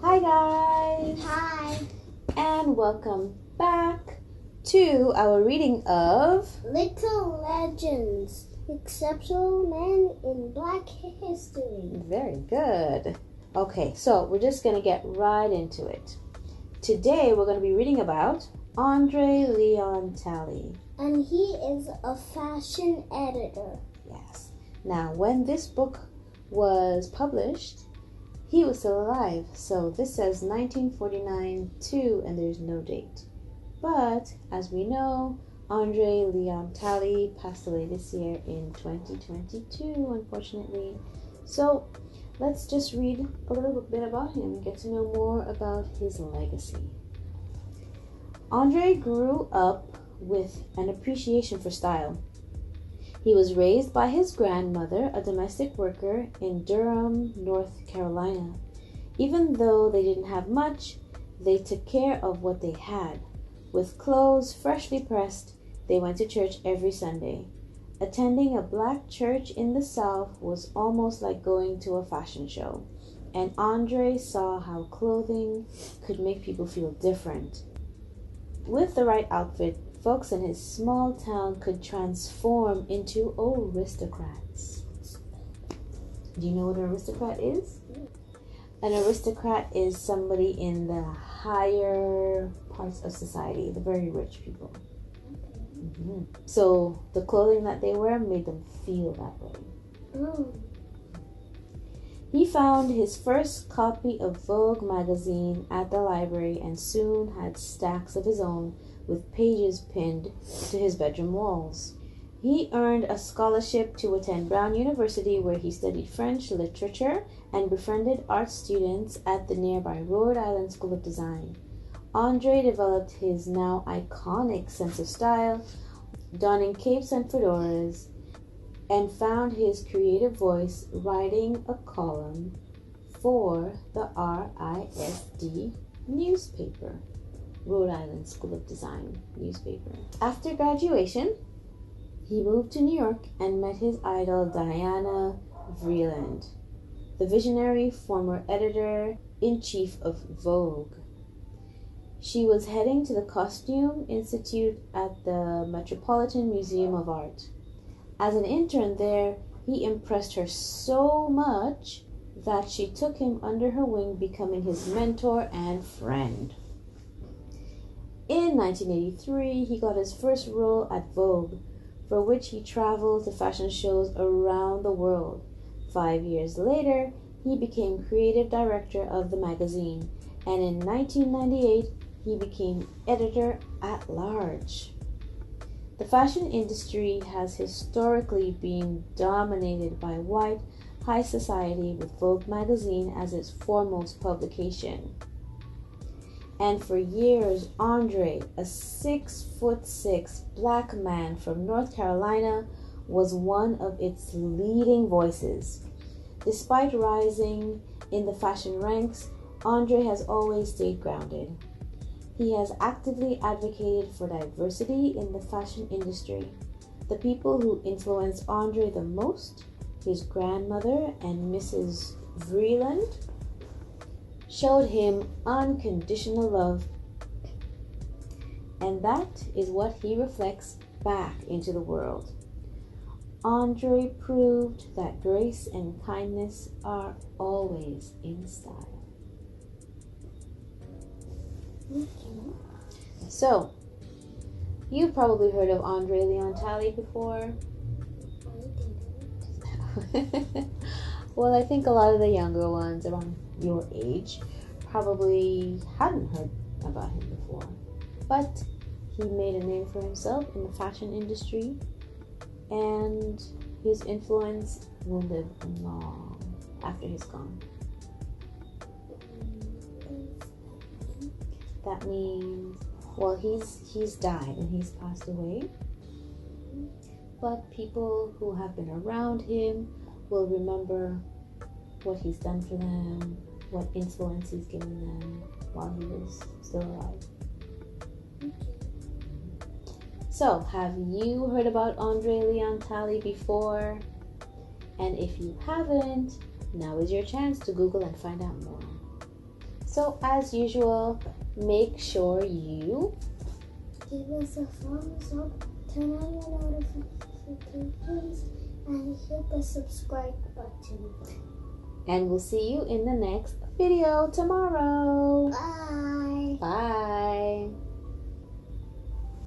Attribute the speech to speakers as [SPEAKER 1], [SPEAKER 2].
[SPEAKER 1] Hi guys!
[SPEAKER 2] Hi!
[SPEAKER 1] And welcome back to our reading of
[SPEAKER 2] Little Legends, Exceptional Men in Black History.
[SPEAKER 1] Very good. Okay, so we're just going to get right into it. Today we're going to be reading about Andre Leon Talley.
[SPEAKER 2] And he is a fashion editor.
[SPEAKER 1] Yes. Now, when this book was published, he was still alive, so this says 1949 too, and there's no date. But, as we know, Andre Leon Talley passed away this year in 2022, unfortunately. So, let's just read a little bit about him and get to know more about his legacy. Andre grew up with an appreciation for style. He was raised by his grandmother, a domestic worker in Durham, North Carolina. Even though they didn't have much, they took care of what they had. With clothes freshly pressed, they went to church every Sunday. Attending a black church in the South was almost like going to a fashion show, and Andre saw how clothing could make people feel different. With the right outfit, folks in his small town could transform into aristocrats. Do you know what an aristocrat is? An aristocrat is somebody in the higher parts of society, the very rich people. Mm-hmm. So the clothing that they wear made them feel that way.
[SPEAKER 2] Oh.
[SPEAKER 1] He found his first copy of Vogue magazine at the library and soon had stacks of his own with pages pinned to his bedroom walls. He earned a scholarship to attend Brown University, where he studied French literature and befriended art students at the nearby Rhode Island School of Design. Andre developed his now iconic sense of style, donning capes and fedoras, and found his creative voice writing a column for the RISD newspaper, Rhode Island School of Design newspaper. After graduation, he moved to New York and met his idol Diana Vreeland, the visionary former editor-in-chief of Vogue. She was heading to the Costume Institute at the Metropolitan Museum of Art. As an intern there, he impressed her so much that she took him under her wing, becoming his mentor and friend. In 1983, he got his first role at Vogue, for which he traveled to fashion shows around the world. 5 years later, he became creative director of the magazine, and in 1998, he became editor at large. The fashion industry has historically been dominated by white high society, with Vogue magazine as its foremost publication. And for years, Andre, a 6'6" black man from North Carolina, was one of its leading voices. Despite rising in the fashion ranks, Andre has always stayed grounded. He has actively advocated for diversity in the fashion industry. The people who influenced Andre the most, his grandmother and Mrs. Vreeland, showed him unconditional love, and that is what he reflects back into the world. Andre proved that grace and kindness are always in style. So, you've probably heard of Andre Leon Talley before. Well, I think a lot of the younger ones around your age probably hadn't heard about him before. But he made a name for himself in the fashion industry, and his influence will live long after he's gone. That means, well, he's died and he's passed away, but people who have been around him will remember what he's done for them, what influence he's given them while he was still alive. So, have you heard about Andre Leon Talley before? And if you haven't, now is your chance to Google and find out more. So as usual, make sure you
[SPEAKER 2] give us a thumbs up, turn on your notifications, and hit the subscribe button.
[SPEAKER 1] and we'll see you in the next video tomorrow.
[SPEAKER 2] Bye.
[SPEAKER 1] Bye.